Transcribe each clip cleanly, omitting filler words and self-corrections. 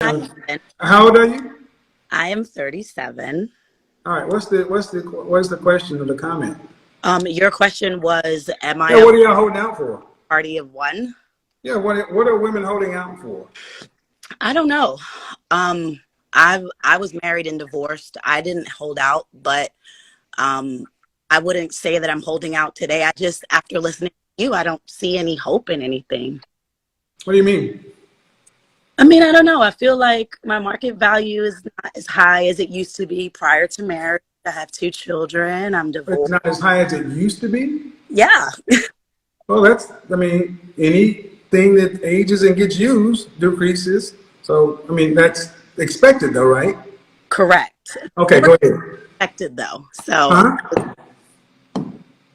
Hi, Uh, Ben. how old are you? I am 37. All right. What's the question or the comment? Your question was, am I Yeah. a What are y'all holding out for? party of one? Yeah. What are women holding out for? I don't know. Um, I was married and divorced. I didn't hold out, but um, I wouldn't say that I'm holding out today. I just, after listening to you, I don't see any hope in anything. What do you mean? I mean, I don't know. I feel like my market value is not as high as it used to be prior to marriage. I have two children. I'm It's divorced. not as high as it used to be. Yeah, Well, I mean, anything that ages and gets used decreases. So, I mean, that's expected, though, right? correct. Okay, go ahead. Expected though. So Huh?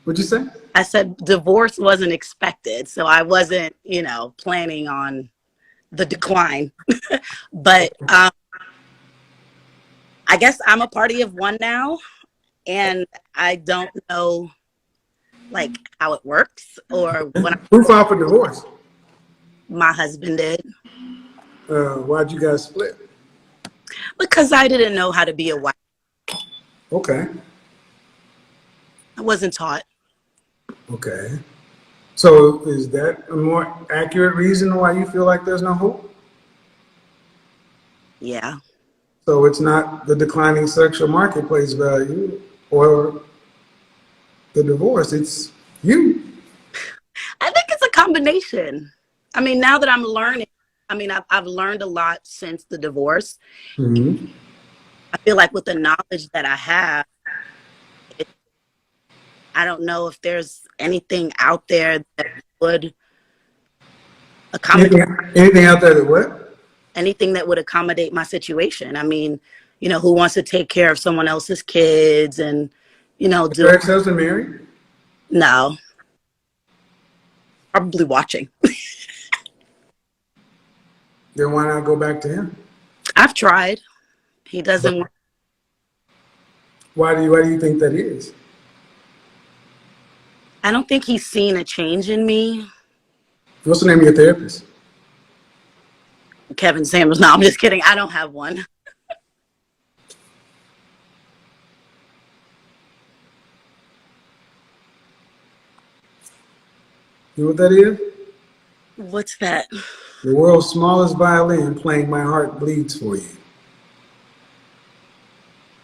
What'd you say? I said divorce wasn't expected. So I wasn't, planning on the decline. But I guess I'm a party of one now. And I don't know like how it works or when Who filed for divorce? my husband did Why'd you guys split? because I didn't know how to be a wife. Okay. I wasn't taught. Okay. So, is that a more accurate reason why you feel like there's no hope? Yeah. So, it's not the declining sexual marketplace value or the divorce, it's you. I think it's a combination. I mean, now that I'm learning, I've learned a lot since the divorce. Hmm. I feel like with the knowledge that I have, I don't know if there's anything out there that would accommodate Anything out there that what? anything that would accommodate my situation. I mean, who wants to take care of someone else's kids and, do Your ex-husband married? no, probably watching. Then why not go back to him? I've tried. He doesn't want, Why do you think that is? I don't think he's seen a change in me. What's the name of your therapist? Kevin Samuels. No, I'm just kidding. I don't have one. You know what that is? What's that? The world's smallest violin playing My Heart Bleeds for You.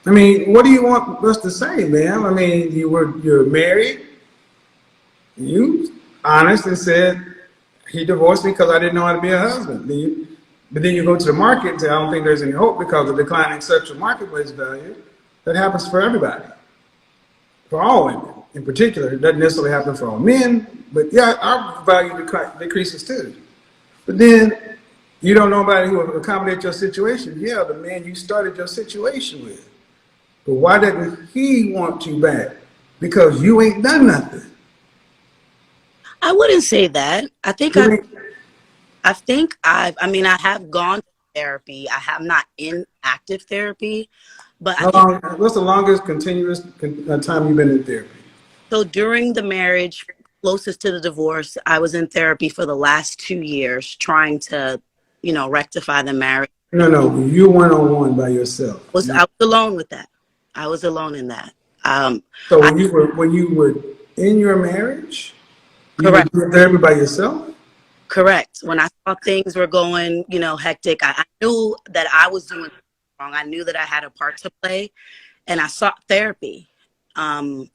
I mean, what do you want us to say, man? I mean, you're married. You honest and said he divorced me because I didn't know how to be a husband. But then you go to the market and say I don't think there's any hope because of declining sexual marketplace value. That happens for everybody, for all women in particular. It doesn't necessarily happen for all men, but yeah, our value decreases too. But then you don't know nobody who will accommodate your situation. Yeah, the man you started your situation with. But why doesn't he want you back? Because you ain't done nothing. I wouldn't say that. You ain't, I have gone to therapy. I have not in active therapy, but I how think long? What's the longest continuous time you've been in therapy? so during the marriage, closest to the divorce, I was in therapy for the last 2 years trying to, rectify the marriage. No, no, you one on one by yourself. I was alone with that. I was alone in that. So I when you were in your marriage, you were correct, doing therapy by yourself. correct. When I saw things were going, hectic, I knew that I was doing wrong. I knew that I had a part to play, and I sought therapy. Um,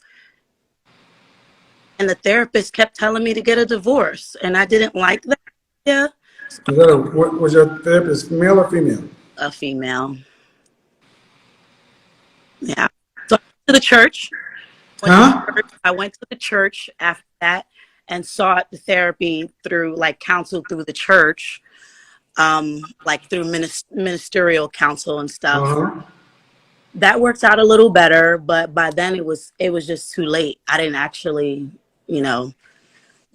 and the therapist kept telling me to get a divorce, and I didn't like that. Yeah, Was your therapist male or female? a female. Yeah. So I went to the church. Huh? I went to the church after that and sought the therapy through like counsel through the church, like through ministerial counsel and Uh stuff. huh. That worked out a little better, but by then it was just too late. I didn't actually, you know,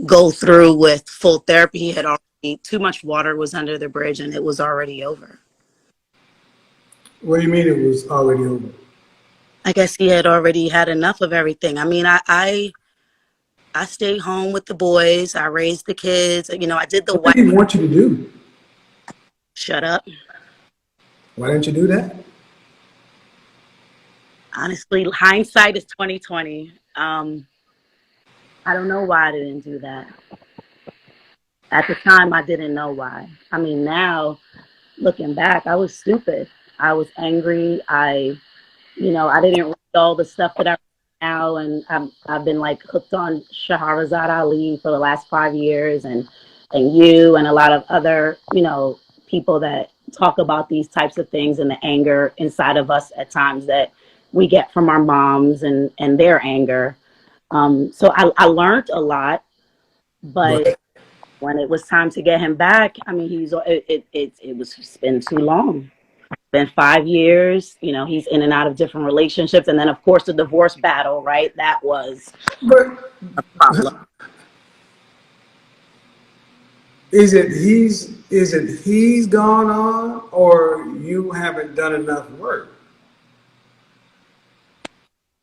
go through with full therapy. He had already too much water was under the bridge and it was already over. What do you mean it was already over? I guess he had already had enough of everything. I mean, I stayed home with the boys. I raised the kids. I did the What did wife he want you to do? shut up. Why didn't you do that? Honestly, hindsight is 2020. I don't know why I didn't do that. At the time, I didn't know why. I mean, now looking back, I was stupid. I was angry. I didn't read all the stuff that I read now, and I've been like hooked on Shahrazad Ali for the last 5 years, and you and a lot of other people that talk about these types of things and the anger inside of us at times that we get from our moms and their anger. So I learned a lot, but Right. when it was time to get him back, I mean, it's been too long. Been 5 years. He's in and out of different relationships, and then of course the divorce battle. Right, that was But a problem. is it he's gone on or you haven't done enough work?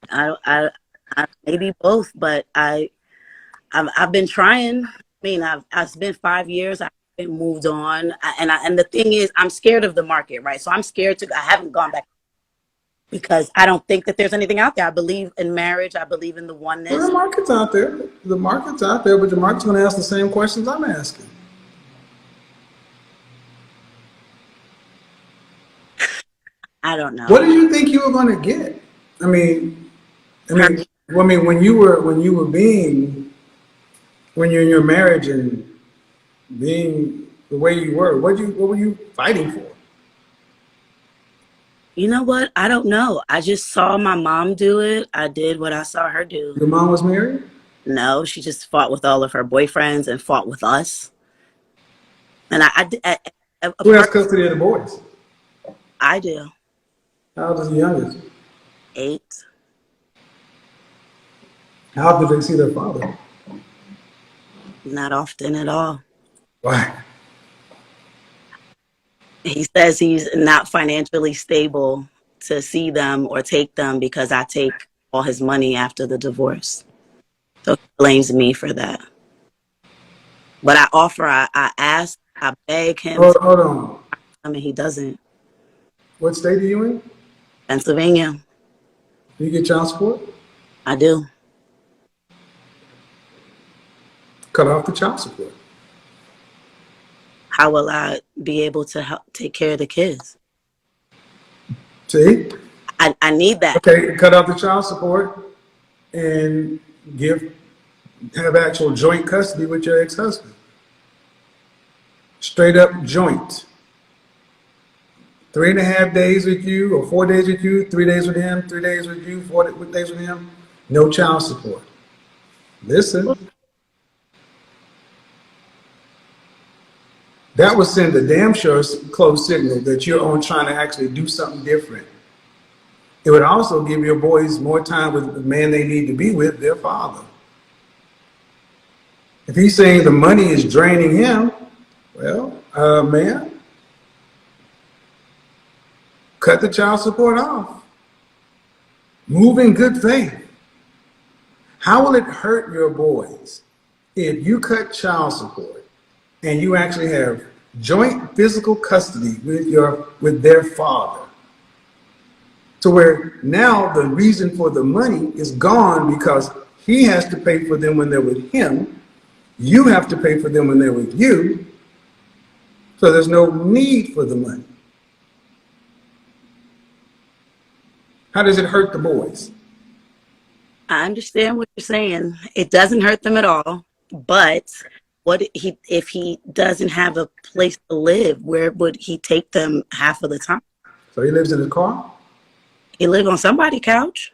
I maybe both, but I've been trying. I mean, it's been 5 years. I've been moved on, and the thing is, I'm scared of the market. Right, so I'm scared to. I haven't gone back because I don't think that there's anything out there. I believe in marriage. I believe in the Well, the oneness. market's out there. The market's out there, but the market's going to ask the same questions I'm asking. I don't What know. did you think you were going to get? I mean, I Per- mean, well, I mean, when you're in your marriage and being the way you were, what were you fighting for? You know what? I don't know. I just saw my mom do it. I did what I saw her do. Your mom was married. No, she just fought with all of her boyfriends and fought with us. And a Who has part custody of the boys? I do. How old is the youngest? 8. How did they see their father? Not often at all. Why? He says he's not financially stable to see them or take them because I take all his money after the divorce. So he blames me for that. But I ask, I beg him to Hold on. come, and he doesn't. What state are you in? Pennsylvania, Do you get child support? I do. Cut off the child support. How will I be able to help take care of the kids? See? I need that. Okay, cut off the child support and have actual joint custody with your ex-husband. Straight up joint. 3.5 days with you, or 4 days with you, 3 days with him, 3 days with you, 4 days with him. No child support. Listen, that would send a damn sure close signal that you're on trying to actually do something different. It would also give your boys more time with the man they need to be with, their father. If he's saying the money is draining him, well, man, cut the child support off. Move in good faith. How will it hurt your boys if you cut child support and you actually have joint physical custody with their father? To where now the reason for the money is gone because he has to pay for them when they're with him. You have to pay for them when they're with you. So there's no need for the money. How does it hurt the boys? I understand what you're saying. It doesn't hurt them at all. But if he doesn't have a place to live, where would he take them half of the time? So he lives in his car? He live on somebody's couch.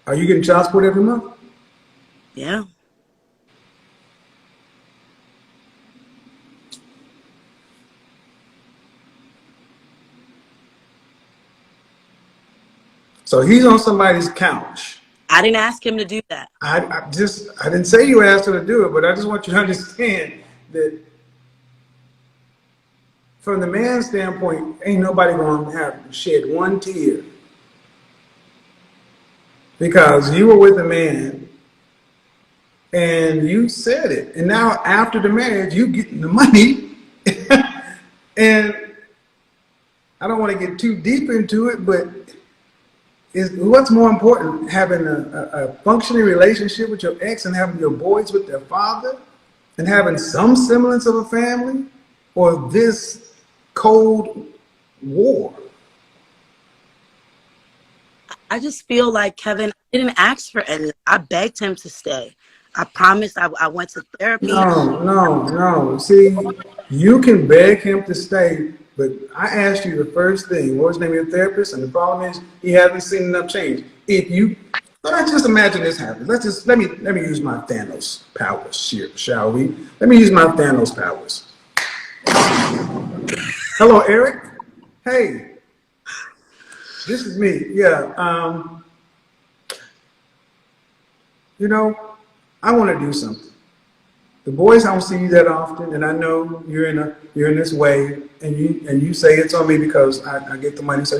Are you getting child support every month? Yeah. So he's on somebody's couch. I didn't ask him to do that. I didn't say you asked her to do it, but I just want you to understand that from the man's standpoint, ain't nobody gonna have shed one tear because you were with a man and you said it, and now after the marriage, you getting the money. And I don't want to get too deep into it, but is what's more important, having a functioning relationship with your ex and having your boys with their father and having some semblance of a family, or this cold war? I just feel like Kevin, I didn't ask for any. I begged him to stay. I promised. I went to therapy. No, no, no. See, you can beg him to stay, but I asked you the first thing. What was the name of your therapist? And the problem is he hasn't seen enough change. If you, let's just imagine this happens. Let me use my Thanos powers here, shall we? Let me use my Thanos powers. Hello, Eric. Hey, this is me. Yeah. You know, I want to do something. The boys don't see you that often, and I know you're in this way, and you say it's on me because I get the money. So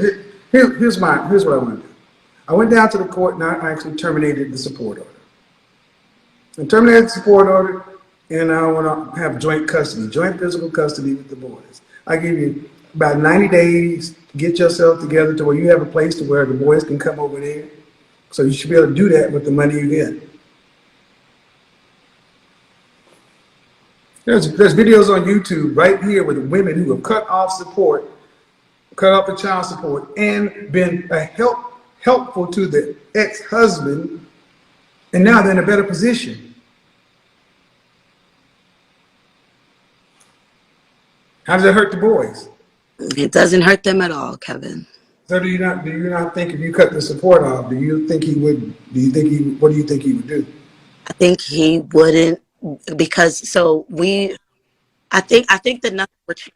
here's what I want to do. I went down to the court and I actually terminated the support order. I terminated the support order, and I want to have joint custody, joint physical custody with the boys. I give you about 90 days to get yourself together to where you have a place to where the boys can come over there. So you should be able to do that with the money you get. There's videos on YouTube right here with women who have cut off support, cut off the child support, and been helpful to the ex-husband, and now they're in a better position. How does that hurt the boys? It doesn't hurt them at all, Kevin. So do you not think if you cut the support off, do you think he would? What do you think he would do? I think he wouldn't because I think the number would change.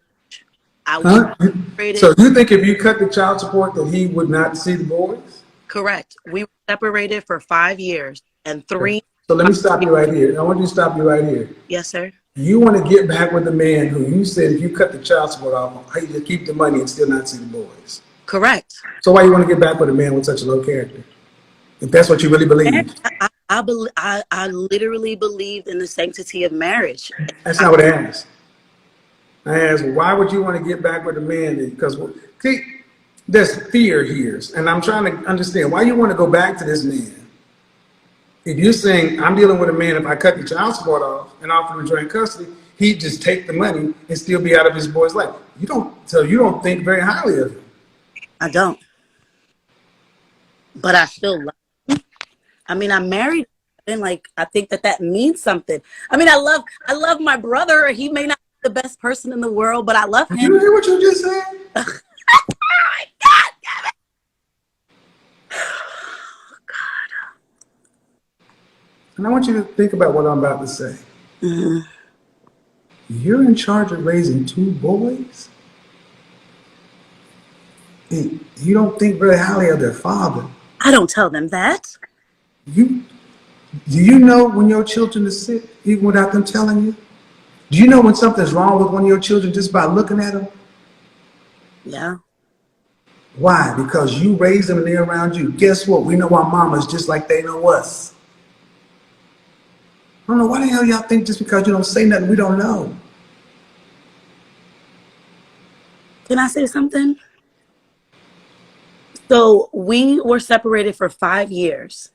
We Huh? separated. So you think if you cut the child support that he would not see the boys? Correct. We were separated for 5 years and Okay. three. So let me stop you right here. I want you to stop you right here. Yes, sir. You want to get back with the man who you said if you cut the child support off, he just keep the money and still not see the boys. Correct. So why you want to get back with a man with such a low character? If that's what you really And believe. I literally believed in the sanctity of marriage. That's not what I asked. I asked, why would you want to get back with a man? Because see, there's fear here, and I'm trying to understand why you want to go back to this man. If you're saying I'm dealing with a man, if I cut the child support off and offer him joint custody, he'd just take the money and still be out of his boy's life. You don't think very highly of him. I don't, but I still love. I mean, I'm married, and like I think that means something. I mean, I love my brother. He may not be the best person in the world, but I love Did him. you hear what you just said? Oh my God. And I want you to think about what I'm about to say. Mm-hmm. You're in charge of raising two boys, and you don't think very highly of their father. I don't tell them that. You do you know when your children are sick, even without them telling you? Do you know when something's wrong with one of your children just by looking at them? Yeah. Why? Because you raised them and they're around you. Guess what? We know our mamas just like they know us. I don't know why the hell y'all think just because you don't say nothing we don't know. Can I say something? So we were separated for 5 years.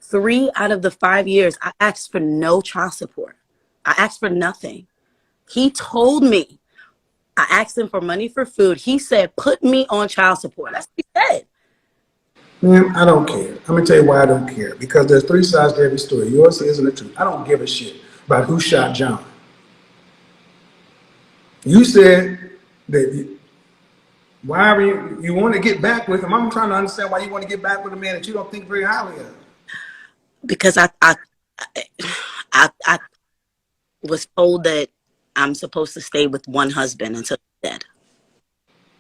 3 out of the 5 years, I asked for no child support. I asked for nothing. He told me, I asked him for money for food. He said, put me on child support. That's what he said. Man, I don't care. I'm gonna tell you why I don't care. Because there's three sides to every story. Yours isn't the truth. I don't give a shit about who shot John. You said that why are you want to get back with him. I'm trying to understand why you want to get back with a man that you don't think very highly of. Because I was told that I'm supposed to stay with one husband until he's dead.